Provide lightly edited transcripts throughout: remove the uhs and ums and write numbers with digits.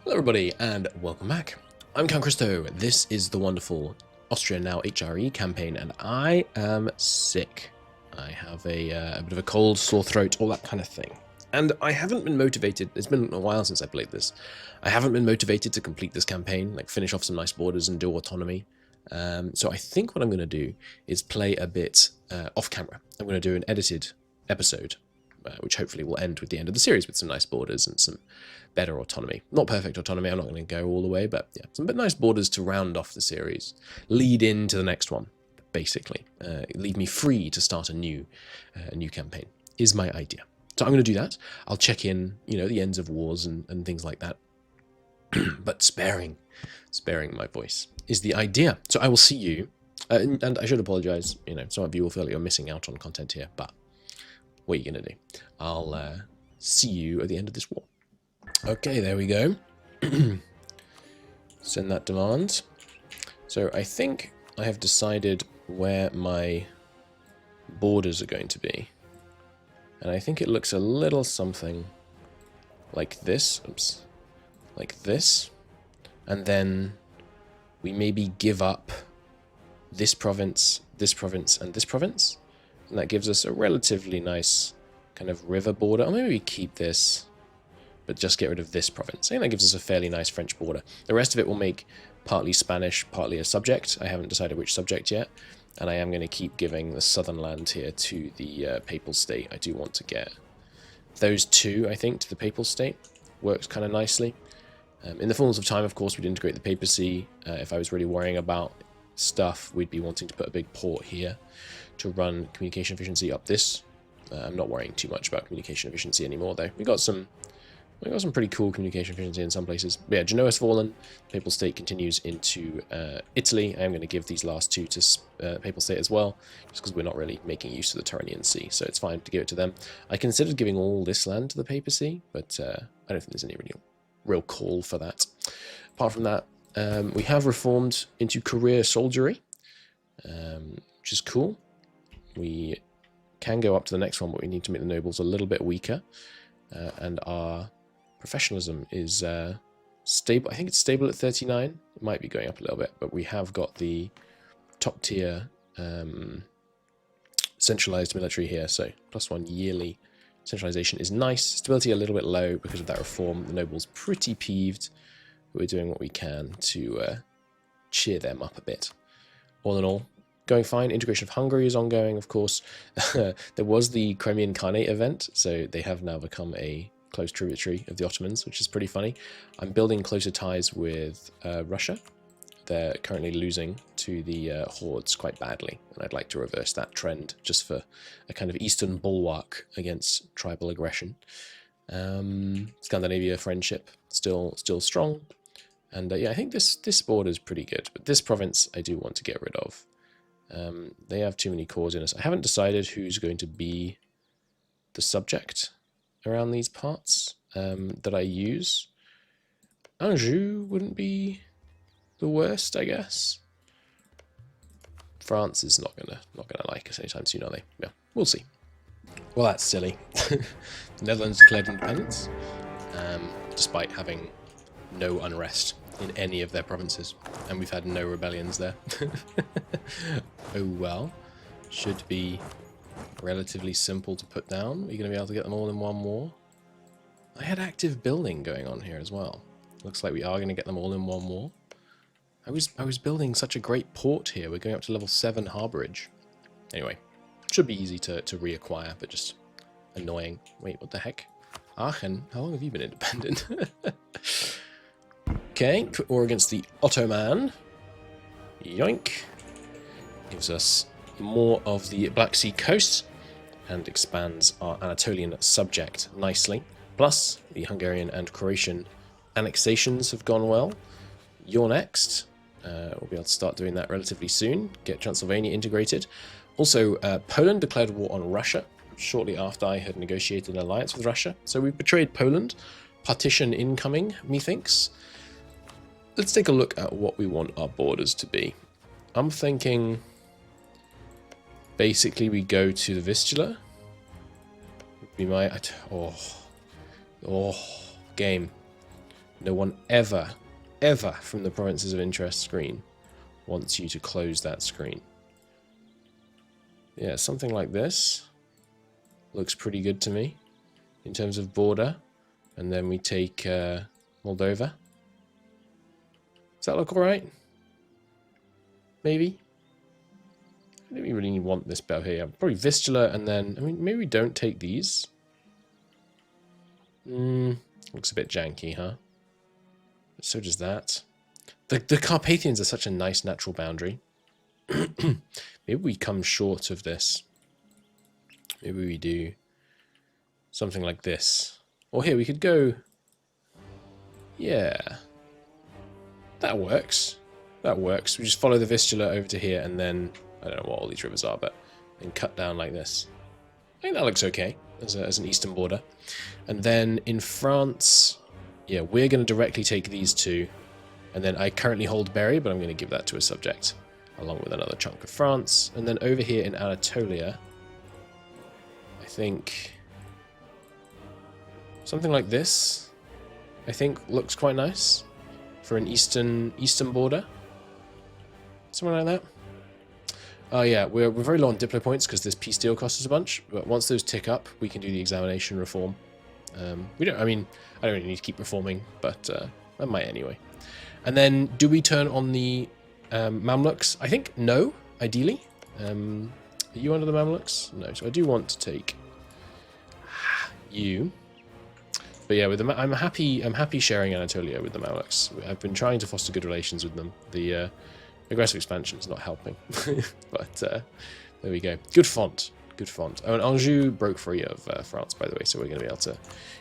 Hello everybody and welcome back. I'm Count Christo. This is the wonderful Austrian now HRE campaign and I am sick. I have a bit of a cold, sore throat, all that kind of thing. And I haven't been motivated, it's been a while since I played this. I haven't been motivated to complete this campaign, like finish off some nice borders and do autonomy. So I think what I'm going to do is play a bit off camera. I'm going to do an edited episode, which hopefully will end with the end of the series with some nice borders and some better autonomy. Not perfect autonomy, I'm not going to go all the way, but yeah, some nice borders to round off the series. Lead into the next one, basically. Leave me free to start a new campaign, is my idea. So I'm going to do that. I'll check in, the ends of wars and things like that. But sparing my voice is the idea. So I will see you, and I should apologize, some of you will feel like you're missing out on content here, but what are you going to do? I'll see you at the end of this war. Okay, there we go. Send that demand. So I think I have decided where my borders are going to be. And I think it looks a little something like this. Oops. Like this. And then we maybe give up this province, and this province. And that gives us a relatively nice kind of river border. Or maybe we keep this, but just get rid of this province. I think that gives us a fairly nice French border. The rest of it will make partly Spanish, partly a subject. I haven't decided which subject yet. And I am going to keep giving the southern land here to the Papal State. I do want to get those two, I think, to the Papal State. Works kind of nicely. In the fullness of time, of course, we'd integrate the papacy. If I was really worrying about stuff, we'd be wanting to put a big port here to run communication efficiency up this. I'm not worrying too much about communication efficiency anymore, though. We got some pretty cool communication efficiency in some places. But yeah, Genoa's fallen. Papal State continues into Italy. I am going to give these last two to Papal State as well, just because we're not really making use of the Tyrrhenian Sea, so it's fine to give it to them. I considered giving all this land to the papacy, but I don't think there's any real call for that. Apart from that, we have reformed into career soldiery, which is cool. We can go up to the next one, but we need to make the nobles a little bit weaker. And our professionalism is stable. I think it's stable at 39. It might be going up a little bit, but we have got the top tier centralized military here. So +1 yearly centralization is nice. Stability a little bit low because of that reform. The nobles pretty peeved. We're doing what we can to cheer them up a bit. All in all, going fine. Integration of Hungary is ongoing, of course. There was the Crimean Khanate event, so they have now become a close tributary of the Ottomans, which is pretty funny. I'm building closer ties with Russia. They're currently losing to the hordes quite badly, and I'd like to reverse that trend just for a kind of eastern bulwark against tribal aggression. Scandinavia friendship still strong, and yeah, I think this border is pretty good, but this province I do want to get rid of. They have too many cores in us. I haven't decided who's going to be the subject around these parts that I use. Anjou wouldn't be the worst, I guess. France is not gonna like us anytime soon, are they? Yeah, we'll see. Well, that's silly. The Netherlands declared independence, despite having no unrest in any of their provinces, and we've had no rebellions there. Oh well, should be relatively simple to put down. Are you going to be able to get them all in one war? I had active building going on here as well. Looks like we are going to get them all in one war. I was building such a great port here. We're going up to level 7 harborage. Anyway, should be easy to reacquire, but just annoying. Wait, what the heck? Aachen, how long have you been independent? Okay, put war against the Ottoman. Yoink. Gives us more of the Black Sea coast and expands our Anatolian subject nicely. Plus, the Hungarian and Croatian annexations have gone well. You're next. We'll be able to start doing that relatively soon. Get Transylvania integrated. Also, Poland declared war on Russia shortly after I had negotiated an alliance with Russia. So we've betrayed Poland. Partition incoming, methinks. Let's take a look at what we want our borders to be. I'm thinking basically we go to the Vistula. Would be my... Oh, game. No one ever, ever from the provinces of interest screen wants you to close that screen. Yeah, something like this looks pretty good to me in terms of border. And then we take Moldova. Does that look alright? Maybe? I don't really want this belt here. Probably Vistula, and then, I mean, maybe we don't take these. Looks a bit janky, huh? So does that. The Carpathians are such a nice natural boundary. Maybe we come short of this. Maybe we do something like this. Or here, we could go... Yeah. That works. That works. We just follow the Vistula over to here, and then... I don't know what all these rivers are, but then cut down like this. I think that looks okay as an eastern border. And then in France, yeah, we're going to directly take these two. And then I currently hold Berry, but I'm going to give that to a subject, along with another chunk of France. And then over here in Anatolia, I think something like this, I think looks quite nice for an eastern border. Something like that. Oh yeah, we're very low on Diplo points because this peace deal costs us a bunch, but once those tick up, we can do the examination reform. I don't really need to keep reforming, but I might anyway. And then, do we turn on the Mamluks? I think no, ideally. Are you under the Mamluks? No, so I do want to take you. But yeah, with the I'm happy sharing Anatolia with the Mamluks. I've been trying to foster good relations with them. The aggressive expansion is not helping, but there we go. Good font, good font. Oh, and Anjou broke free of France, by the way, so we're going to be able to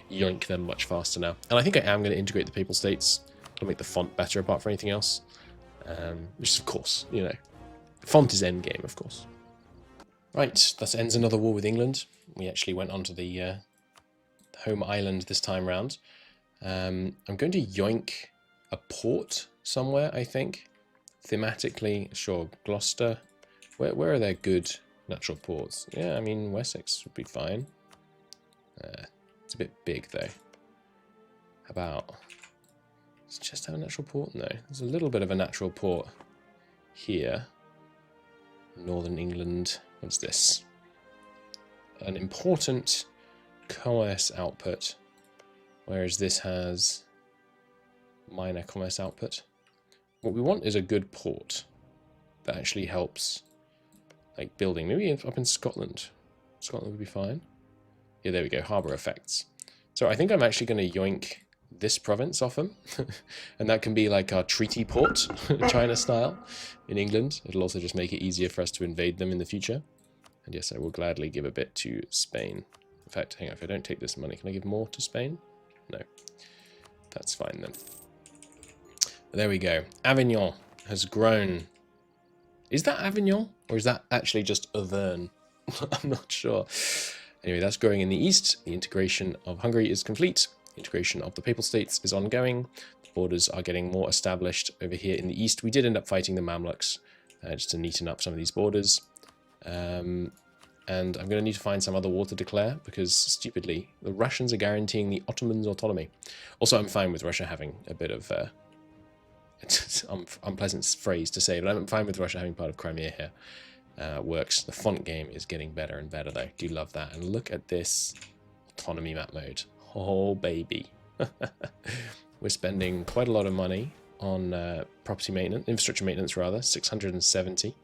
yoink them much faster now. And I think I am going to integrate the Papal States to make the font better, apart from anything else. Which is, of course, you know, font is endgame, of course. Right, thus ends another war with England. We actually went onto the home island this time round. I'm going to yoink a port somewhere, I think. Thematically, sure, Gloucester. Where are there good natural ports? Yeah, I mean, Wessex would be fine. It's a bit big, though. How about... Does Chester have a natural port? No. There's a little bit of a natural port here. Northern England. What's this? An important commerce output, whereas this has minor commerce output. What we want is a good port that actually helps, like, building. Maybe up in Scotland. Scotland would be fine. Yeah, there we go. Harbour effects. So I think I'm actually going to yoink this province off them. And that can be like our treaty port, China style, in England. It'll also just make it easier for us to invade them in the future. And yes, I will gladly give a bit to Spain. In fact, hang on, if I don't take this money, can I give more to Spain? No. That's fine then. There we go. Avignon has grown. Is that Avignon? Or is that actually just Auvergne? I'm not sure. Anyway, that's growing in the east. The integration of Hungary is complete. The integration of the Papal States is ongoing. The borders are getting more established over here in the east. We did end up fighting the Mamluks just to neaten up some of these borders. And I'm going to need to find some other war to declare because, stupidly, the Russians are guaranteeing the Ottomans autonomy. Also, I'm fine with Russia having a bit of... it's an unpleasant phrase to say, but I'm fine with Russia having part of Crimea here. Works. The font game is getting better and better, though. Do love that. And look at this autonomy map mode. Oh, baby. We're spending quite a lot of money on property maintenance, infrastructure maintenance, rather. 670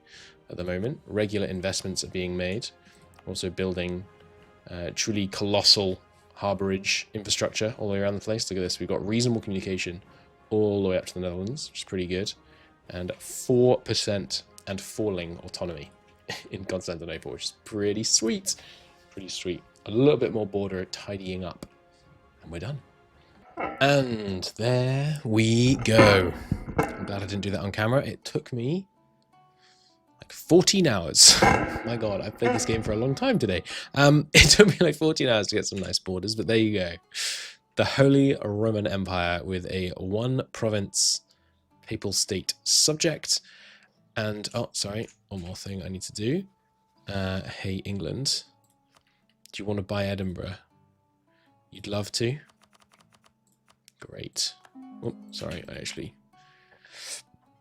at the moment. Regular investments are being made. Also building truly colossal harbourage infrastructure all the way around the place. Look at this. We've got reasonable communication all the way up to the Netherlands, which is pretty good. And 4% and falling autonomy in Constantinople, which is pretty sweet. Pretty sweet. A little bit more border tidying up. And we're done. And there we go. I'm glad I didn't do that on camera. It took me like 14 hours. My God, I've played this game for a long time today. It took me like 14 hours to get some nice borders, but there you go. The Holy Roman Empire with a one province papal state subject. And, oh, sorry, one more thing I need to do. Hey, England, do you want to buy Edinburgh? You'd love to? Great. Oh, sorry, I actually...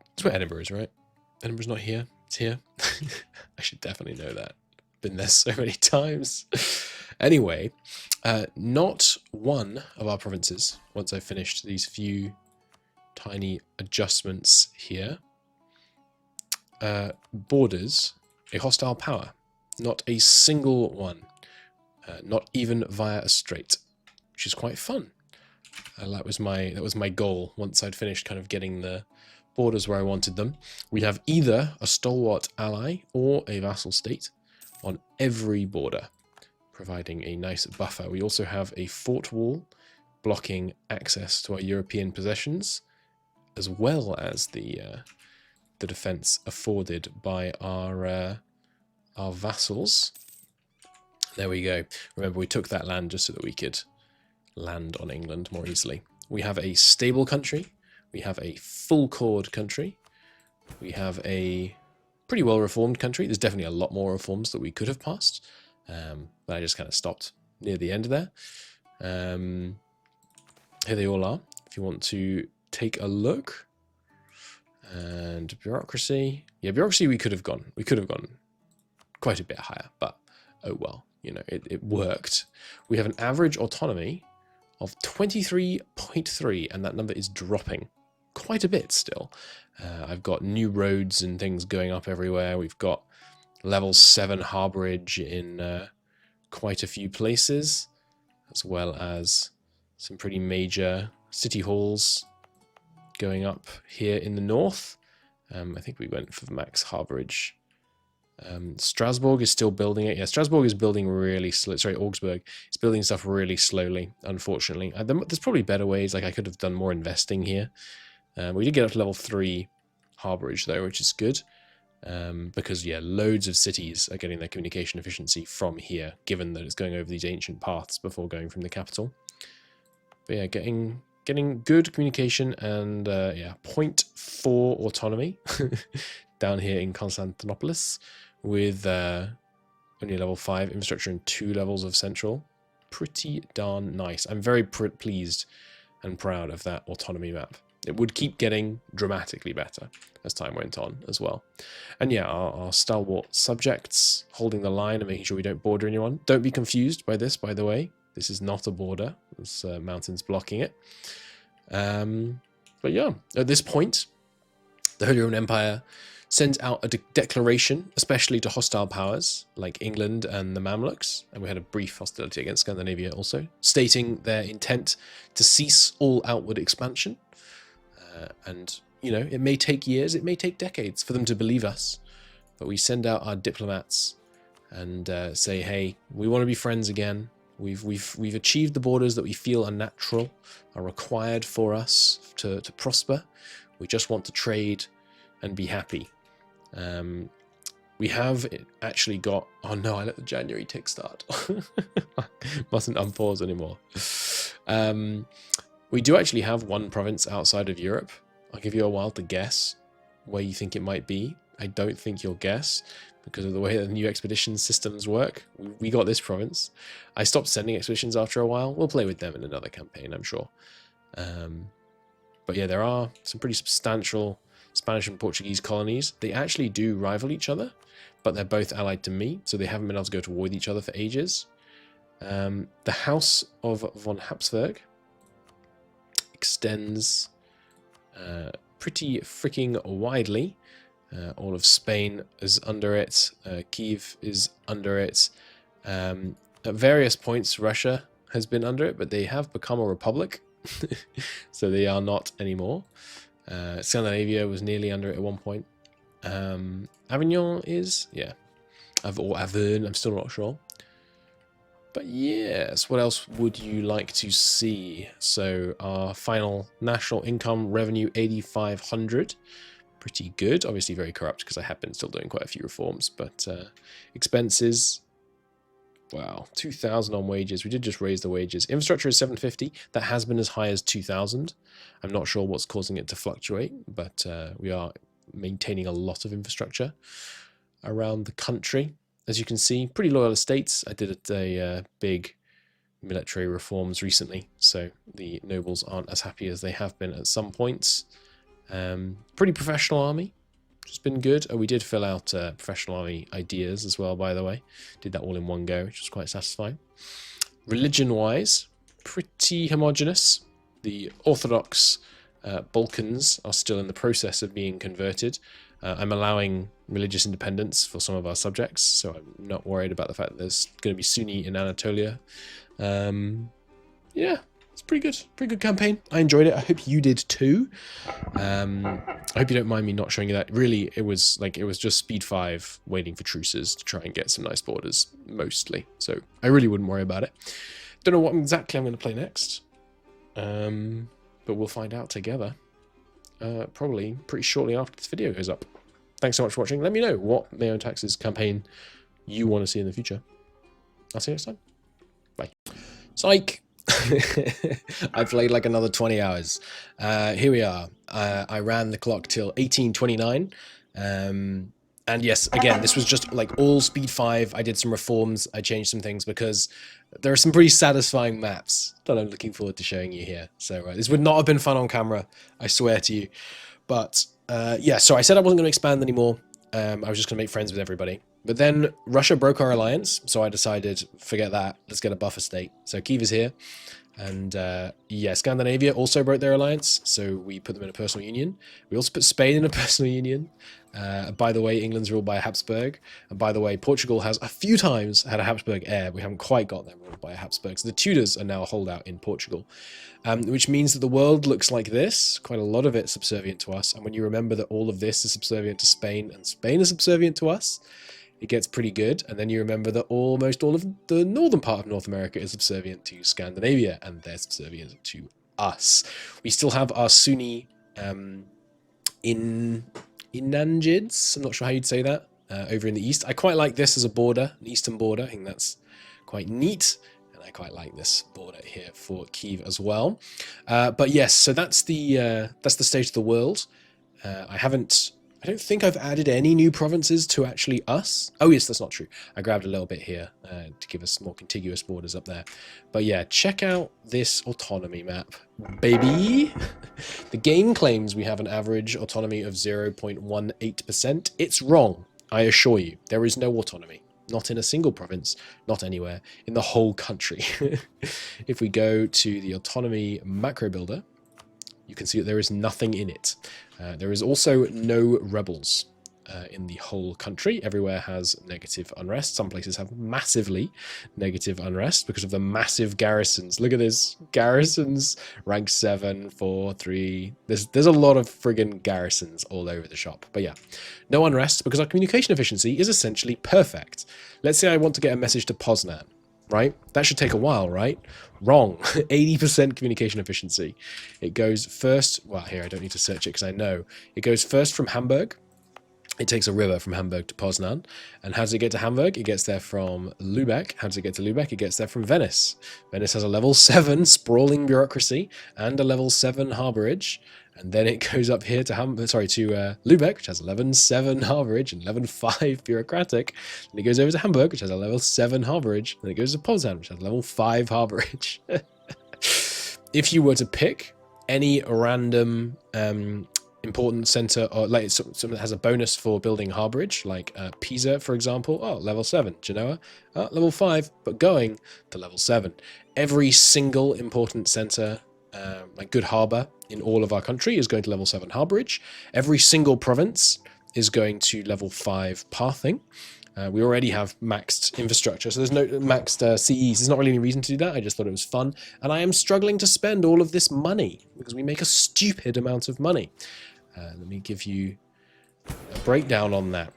That's where Edinburgh is, right? Edinburgh's not here. It's here. I should definitely know that. Been there so many times. Anyway, not one of our provinces, once I finished these few tiny adjustments here, borders a hostile power. Not a single one. Not even via a strait, which is quite fun. That was my goal once I'd finished kind of getting the borders where I wanted them. We have either a stalwart ally or a vassal state on every border, providing a nice buffer. We also have a fort wall blocking access to our European possessions, as well as the defense afforded by our vassals. There we go. Remember, we took that land just so that we could land on England more easily. We have a stable country. We have a full chord country. We have a pretty well reformed country. There's definitely a lot more reforms that we could have passed, but I just kind of stopped near the end there. Here they all are, if you want to take a look. And bureaucracy. Yeah, bureaucracy we could have gone quite a bit higher, but oh well, you know, it worked. We have an average autonomy of 23.3, and that number is dropping quite a bit still. I've got new roads and things going up everywhere. We've got level 7 harborage in quite a few places, as well as some pretty major city halls going up here in the north. I think we went for max harborage. Strasbourg is still building it. Yeah, Strasbourg is building really slow. Sorry, Augsburg is building stuff really slowly, unfortunately. There's probably better ways. Like, I could have done more investing here. We did get up to level 3 harborage, though, which is good. Because, yeah, loads of cities are getting their communication efficiency from here, given that it's going over these ancient paths before going from the capital. But, yeah, getting good communication and, yeah, 0.4 autonomy down here in Constantinopolis, with only level 5 infrastructure and 2 levels of central. Pretty darn nice. I'm very pleased and proud of that autonomy map. It would keep getting dramatically better as time went on as well. And yeah, our stalwart subjects holding the line and making sure we don't border anyone. Don't be confused by this, by the way. This is not a border. There's mountains blocking it. But yeah, at this point, the Holy Roman Empire sends out a declaration, especially to hostile powers like England and the Mamluks, and we had a brief hostility against Scandinavia also, stating their intent to cease all outward expansion. And, you know, it may take years, it may take decades for them to believe us, but we send out our diplomats and say, hey, we want to be friends again. We've achieved the borders that we feel are natural, are required for us to prosper. We just want to trade and be happy. We have actually got... Oh no, I let the January tick start. Mustn't unpause anymore. We do actually have one province outside of Europe. I'll give you a while to guess where you think it might be. I don't think you'll guess because of the way that the new expedition systems work. We got this province. I stopped sending expeditions after a while. We'll play with them in another campaign, I'm sure. But yeah, there are some pretty substantial Spanish and Portuguese colonies. They actually do rival each other, but they're both allied to me, so they haven't been able to go to war with each other for ages. The House of von Habsburg extends pretty freaking widely. All of Spain is under it. Kiev is under it. At various points, Russia has been under it, but they have become a republic, so they are not anymore. Scandinavia was nearly under it at one point. Avignon is, yeah. Or Auvergne, I'm still not sure. But yes, what else would you like to see? So our final national income revenue, 8,500. Pretty good. Obviously very corrupt because I have been still doing quite a few reforms. But expenses, wow, 2,000 on wages. We did just raise the wages. Infrastructure is 750. That has been as high as 2,000. I'm not sure what's causing it to fluctuate, but we are maintaining a lot of infrastructure around the country. As you can see, pretty loyal estates. I did a big military reforms recently, so the nobles aren't as happy as they have been at some points. Pretty professional army, which has been good. Oh, we did fill out professional army ideas as well, by the way. Did that all in one go, which was quite satisfying. Religion-wise, pretty homogenous. The Orthodox Balkans are still in the process of being converted. I'm allowing religious independence for some of our subjects, so I'm not worried about the fact that there's going to be Sunni in Anatolia. Yeah, it's pretty good campaign. I enjoyed it. I hope you did too. I hope you don't mind me not showing you that. Really, it was just speed 5 waiting for truces to try and get some nice borders, mostly. So I really wouldn't worry about it. Don't know what exactly I'm going to play next, but we'll find out together. Probably pretty shortly after this video goes up. Thanks so much for watching. Let me know what MEIOU Taxes campaign you want to see in the future. I'll see you next time. Bye. Psych! I played like another 20 hours. Here we are. I ran the clock till 1829. And yes, again, this was just like all speed 5. I did some reforms. I changed some things because there are some pretty satisfying maps that I'm looking forward to showing you here. So this would not have been fun on camera, I swear to you. But yeah, so I said I wasn't going to expand anymore. I was just going to make friends with everybody. But then Russia broke our alliance, so I decided, forget that, let's get a buffer state. So Kiev is here. And yeah, Scandinavia also broke their alliance, so we put them in a personal union. We also put Spain in a personal union. By the way, England's ruled by a Habsburg. And by the way, Portugal has a few times had a Habsburg heir. We haven't quite got them ruled by a Habsburg. So the Tudors are now a holdout in Portugal, which means that the world looks like this. Quite a lot of it subservient to us. And when you remember that all of this is subservient to Spain and Spain is subservient to us, it gets pretty good. And then you remember that almost all of the northern part of North America is subservient to Scandinavia, and they're subservient to us. We still have our Sunni Inangids, I'm not sure how you'd say that, over in the east. I quite like this as a border, an eastern border. I think that's quite neat. And I quite like this border here for Kiev as well. But yes, so that's the state of the world. I don't think I've added any new provinces to actually us. Oh yes, that's not true. I grabbed a little bit here to give us more contiguous borders up there. But yeah, check out this autonomy map, baby. The game claims we have an average autonomy of 0.18%. It's wrong, I assure you. There is no autonomy. Not in a single province, not anywhere, in the whole country. If we go to the autonomy macro builder, you can see that there is nothing in it. There is also no rebels in the whole country. Everywhere has negative unrest. Some places have massively negative unrest because of the massive garrisons. Look at this. Garrisons, rank 7, 4, 3. There's a lot of friggin' garrisons all over the shop. But yeah, no unrest because our communication efficiency is essentially perfect. Let's say I want to get a message to Poznan. Right? That should take a while, right? Wrong. 80% communication efficiency. It goes first, well, here, I don't need to search it because I know. It goes first from Hamburg. It takes a river from Hamburg to Poznan. And how does it get to Hamburg? It gets there from Lubeck. How does it get to Lubeck? It gets there from Venice. Venice has a level 7 sprawling bureaucracy and a level 7 harborage. And then it goes up here to Lubeck, which has a level 7 harborage and level 5 bureaucratic. And it goes over to Hamburg, which has a level 7 harborage. And it goes to Poznan, which has a level 5 harborage. If you were to pick any random important center, or like something that has a bonus for building harborage, like Pisa, for example, level 7. Genoa, level 5, but going to level 7. Every single important center, like good harbor in all of our country, is going to level 7 harborage. Every single province is going to level 5 pathing. We already have maxed infrastructure, so there's no maxed CEs. There's not really any reason to do that. I just thought it was fun. And I am struggling to spend all of this money because we make a stupid amount of money. Let me give you a breakdown on that.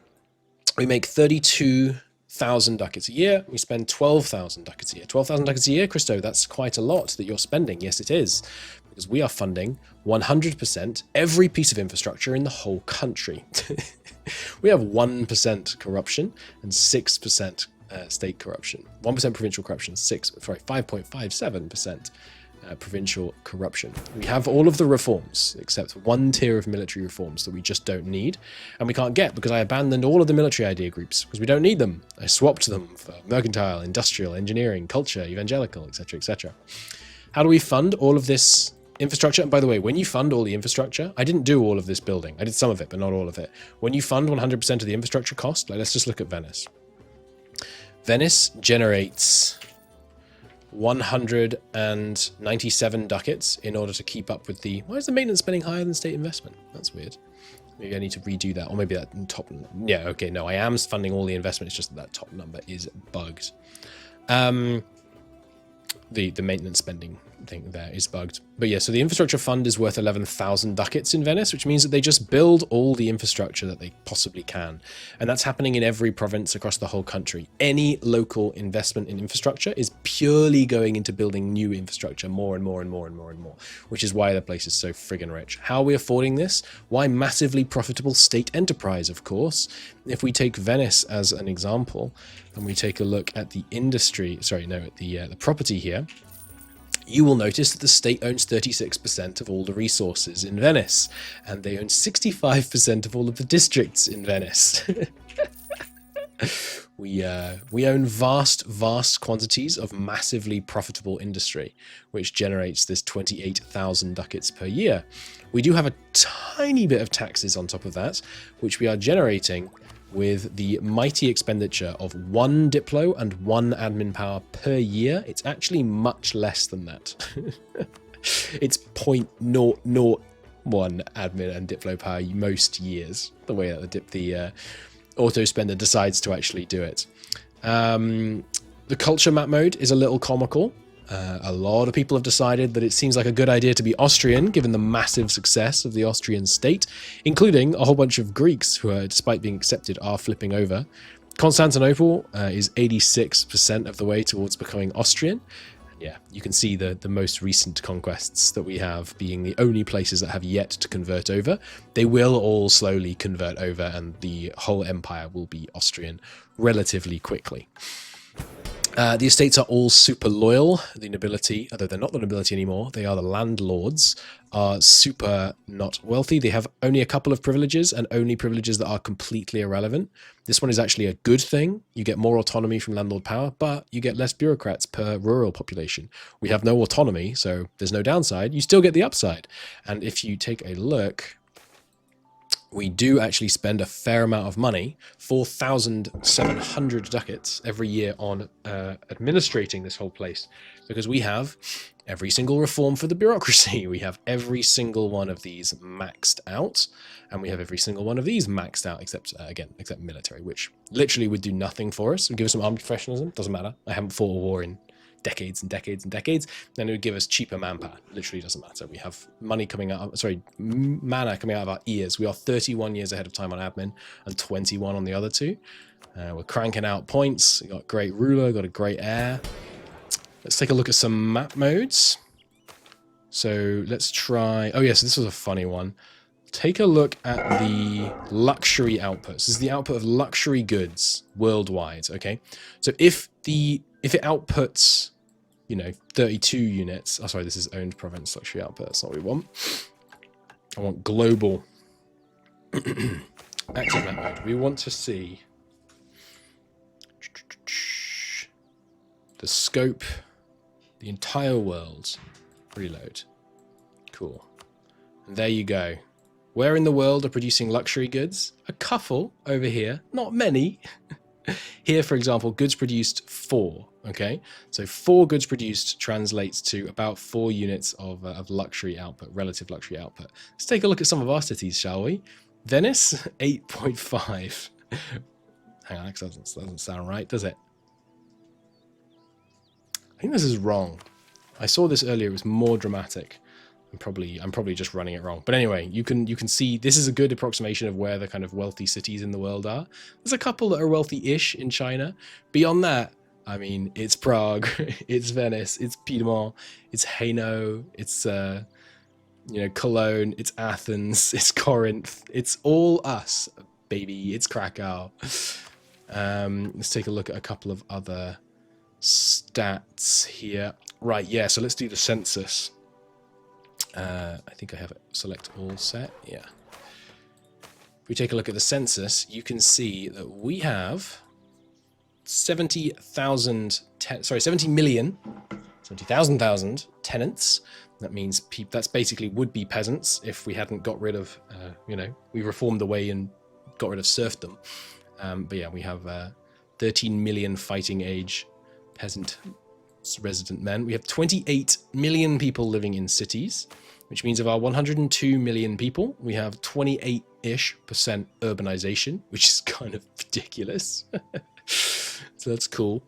We make 32,000 ducats a year. We spend 12,000 ducats a year. 12,000 ducats a year, Christo, that's quite a lot that you're spending. Yes, it is. Because we are funding 100% every piece of infrastructure in the whole country. We have 1% corruption and 6% state corruption. 1% provincial corruption, 5.57% provincial corruption. We have all of the reforms, except one tier of military reforms that we just don't need, and we can't get because I abandoned all of the military idea groups because we don't need them. I swapped them for mercantile, industrial, engineering, culture, evangelical, etc., etc. How do we fund all of this infrastructure? And by the way, when you fund all the infrastructure, I didn't do all of this building. I did some of it, but not all of it. When you fund 100% of the infrastructure cost, like, let's just look at Venice. Venice generates 197 ducats in order to keep up with the... Why is the maintenance spending higher than state investment? That's weird. Maybe I need to redo that. Or maybe that top... Yeah, okay, no, I am funding all the investment. It's just that top number is bugged. The maintenance spending thing there is bugged. But yeah, so the infrastructure fund is worth 11,000 ducats in Venice, which means that they just build all the infrastructure that they possibly can. And that's happening in every province across the whole country. Any local investment in infrastructure is purely going into building new infrastructure, more and more and more and more and more, which is why the place is so friggin' rich. How are we affording this? Why? Massively profitable state enterprise, of course. If we take Venice as an example, and we take a look at the industry, sorry, no, at the property here, you will notice that the state owns 36% of all the resources in Venice, and they own 65% of all of the districts in Venice. We own vast quantities of massively profitable industry, which generates this 28,000 ducats per year. We do have a tiny bit of taxes on top of that, which we are generating with the mighty expenditure of 1 diplo and 1 admin power per year. It's actually much less than that. It's 0.001 admin and diplo power most years, the way that the auto spender decides to actually do it. The culture map mode is a little comical. A lot of people have decided that it seems like a good idea to be Austrian, given the massive success of the Austrian state, including a whole bunch of Greeks who, despite being accepted, are flipping over. Constantinople is 86% of the way towards becoming Austrian. Yeah, you can see the most recent conquests that we have being the only places that have yet to convert over. They will all slowly convert over, and the whole empire will be Austrian relatively quickly. The estates are all super loyal. The nobility, although they're not the nobility anymore, they are the landlords, are super not wealthy. They have only a couple of privileges, and only privileges that are completely irrelevant. This one is actually a good thing. You get more autonomy from landlord power, but you get less bureaucrats per rural population. We have no autonomy, so there's no downside. You still get the upside. And if you take a look, we do actually spend a fair amount of money, 4,700 ducats every year on administrating this whole place, because we have every single reform for the bureaucracy. We have every single one of these maxed out, and we have every single one of these maxed out, except military, which literally would do nothing for us. It would give us some armed professionalism. Doesn't matter. I haven't fought a war in decades and decades and decades. Then it would give us cheaper manpower. Literally doesn't matter. We have money coming out, mana coming out of our ears. We are 31 years ahead of time on admin and 21 on the other two. We're cranking out points. We got great ruler, got a great heir. Let's take a look at some map modes. So let's try, oh yes, this was a funny one. Take a look at the luxury outputs. This is the output of luxury goods worldwide, okay? So if it outputs, 32 units. Oh, sorry, this is owned province luxury output. That's not what we want. I want global active map mode. We want to see the scope, the entire world. Reload. Cool. And there you go. Where in the world are producing luxury goods? A couple over here, not many. Here, for example, goods produced 4, okay? So 4 goods produced translates to about 4 units of luxury output, relative luxury output. Let's take a look at some of our cities, shall we? Venice, 8.5. Hang on, that doesn't sound right, does it? I think this is wrong. I saw this earlier, it was more dramatic. I'm probably just running it wrong. But anyway, you can see this is a good approximation of where the kind of wealthy cities in the world are. There's a couple that are wealthy-ish in China. Beyond that, I mean, it's Prague, it's Venice, it's Piedmont, it's Hainaut, it's Cologne, it's Athens, it's Corinth, it's all us, baby. It's Krakow. Let's take a look at a couple of other stats here. Right, yeah, so let's do the census. I think I have it select all set. Yeah. If we take a look at the census, you can see that we have 70,000 tenants. That means that's basically would-be peasants if we hadn't got rid of, we reformed the way and got rid of serfdom. But yeah, we have 13 million fighting age peasant resident men. We have 28 million people living in cities, which means of our 102 million people, we have 28-ish% urbanization, which is kind of ridiculous. So that's cool.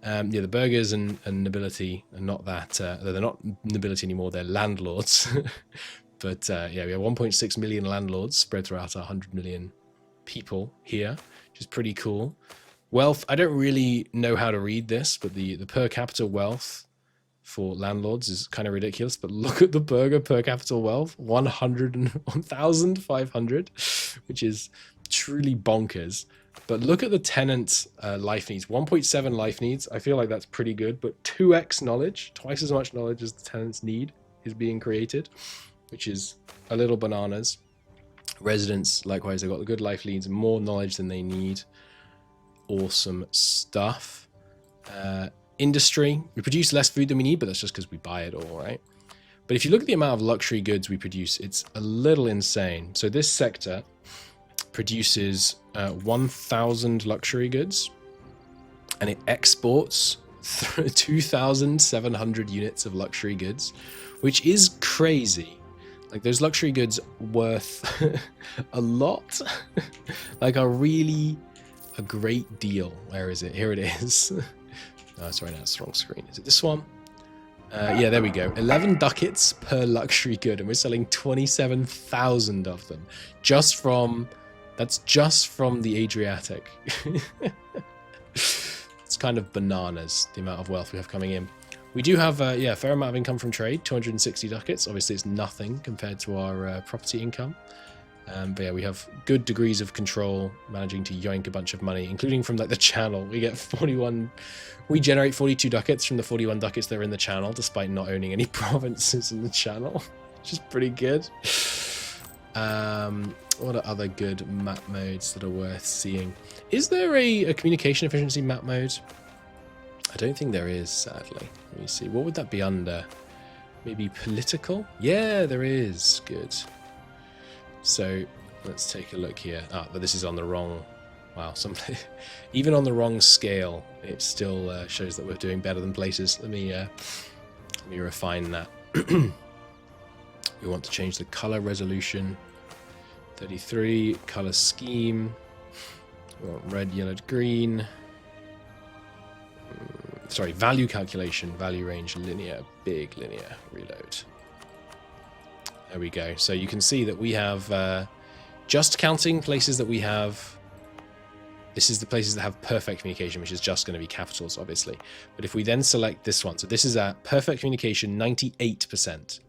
Yeah, the burghers and nobility are not that, they're not nobility anymore, they're landlords. But yeah, we have 1.6 million landlords spread throughout our 100 million people here, which is pretty cool. Wealth, I don't really know how to read this, but the per capita wealth for landlords is kind of ridiculous. But look at the burgher per capita wealth, 101,500, which is truly bonkers. But look at the tenant life needs, 1.7 life needs. I feel like that's pretty good, but 2x knowledge, twice as much knowledge as the tenants need is being created, which is a little bananas. Residents, likewise, they've got the good life needs, more knowledge than they need. Awesome stuff. Industry, we produce less food than we need, but that's just because we buy it all, right? But if you look at the amount of luxury goods we produce, it's a little insane. So this sector produces 1,000 luxury goods, and it exports 2,700 units of luxury goods, which is crazy. Like, those luxury goods worth a lot, like are really a great deal. Where is it? Here it is. Oh, sorry, no, it's the wrong screen. Is it this one? Yeah, there we go. 11 ducats per luxury good, and we're selling 27,000 of them that's just from the Adriatic. It's kind of bananas, the amount of wealth we have coming in. We do have yeah, a fair amount of income from trade, 260 ducats. Obviously, it's nothing compared to our property income. But yeah, we have good degrees of control, managing to yoink a bunch of money, including from like the channel. We get 41, we generate 42 ducats from the 41 ducats that are in the channel, despite not owning any provinces in the channel, which is pretty good. What are other good map modes that are worth seeing? Is there a communication efficiency map mode? I don't think there is, sadly. Let me see. What would that be under? Maybe political? Yeah, there is. Good. So let's take a look here. Ah, but this is on the wrong. Wow, even on the wrong scale, it still shows that we're doing better than places. Let me refine that. We want to change the color resolution. 33 color scheme. We want red, yellow, green. Sorry, value calculation, value range, linear, big linear, reload. There we go. So you can see that we have just counting places that we have. This is the places that have perfect communication, which is just going to be capitals, obviously. But if we then select this one, so this is at perfect communication, 98%.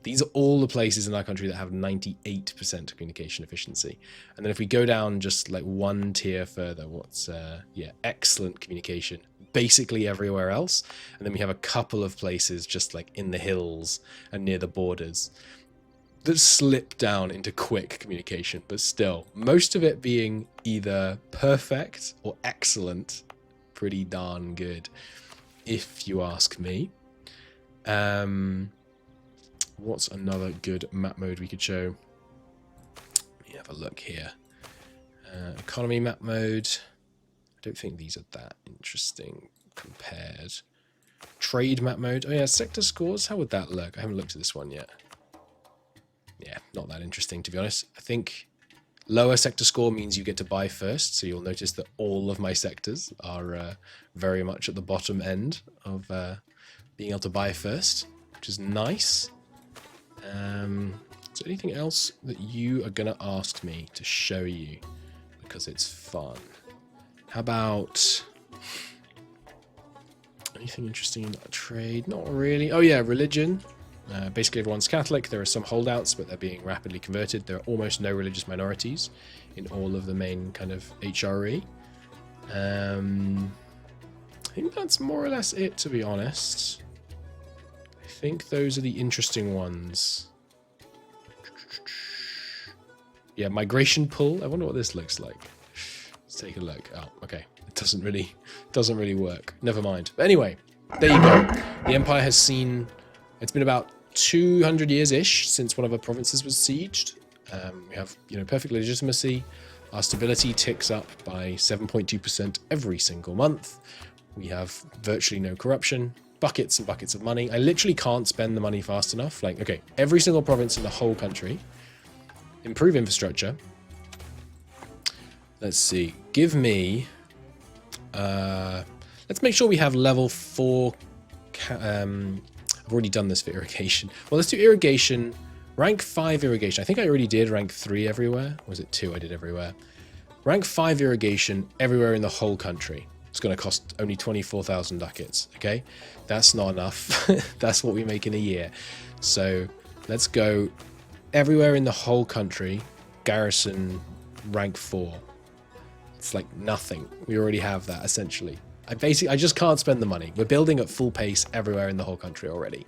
These are all the places in our country that have 98% communication efficiency. And then if we go down just like one tier further, what's, yeah, excellent communication, basically everywhere else. And then we have a couple of places just like in the hills and near the borders that slip down into quick communication, but still, most of it being either perfect or excellent, pretty darn good, if you ask me. What's another good map mode we could show? Let me have a look here. Economy map mode. I don't think these are that interesting compared. Trade map mode. Oh yeah, sector scores. How would that look? I haven't looked at this one yet. Yeah, not that interesting, to be honest. I think lower sector score means you get to buy first, so you'll notice that all of my sectors are very much at the bottom end of being able to buy first, which is nice. Is there anything else that you are going to ask me to show you because it's fun? How about anything interesting about trade? Not really. Oh yeah, religion. Basically everyone's Catholic. There are some holdouts, but they're being rapidly converted. There are almost no religious minorities in all of the main kind of HRE. think that's more or less it, to be honest. I think those are the interesting ones. Yeah, migration pull. I wonder what this looks like. Let's take a look. Oh, okay. It doesn't really work. Never mind. But anyway, there you go. The Empire has seen... It's been about 200 years-ish since one of our provinces was sieged. We have, perfect legitimacy. Our stability ticks up by 7.2% every single month. We have virtually no corruption. Buckets and buckets of money. I literally can't spend the money fast enough. Like, okay, every single province in the whole country. Improve infrastructure. Let's see. Give me... let's make sure we have level 4... I've already done this for irrigation. Well, let's do irrigation. Rank 5 irrigation. I think I already did rank 3 everywhere. Or was it 2 I did everywhere? Rank 5 irrigation everywhere in the whole country. It's going to cost only 24,000 ducats, okay? That's not enough. That's what we make in a year. So let's go everywhere in the whole country. Garrison rank 4. It's like nothing. We already have that, essentially. I just can't spend the money. We're building at full pace everywhere in the whole country already.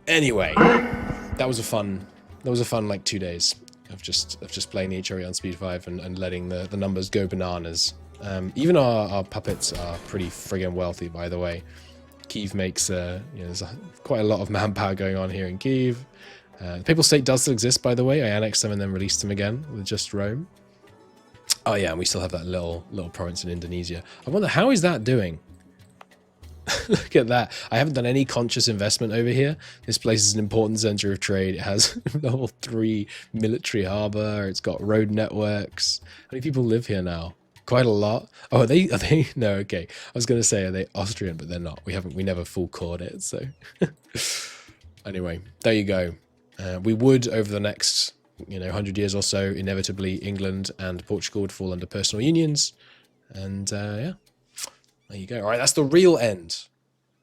Anyway, that was a fun like 2 days of just playing the HRE on speed 5 and letting the numbers go bananas. Even our puppets are pretty friggin' wealthy, by the way. Kyiv makes there's quite a lot of manpower going on here in Kyiv. The Papal State does still exist, by the way. I annexed them and then released them again with just Rome. Oh yeah, and we still have that little province in Indonesia. I wonder, how is that doing? Look at that. I haven't done any conscious investment over here. This place is an important center of trade. It has level 3 military harbor. It's got road networks. How many people live here now? Quite a lot. Oh, are they? No, okay. I was going to say, are they Austrian? But they're not. We never full cored it. So anyway, there you go. We would, over the next 100 years or so, inevitably England and Portugal would fall under personal unions. And yeah, there you go. All right, that's the real end.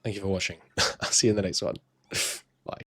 Thank you for watching. I'll see you in the next one.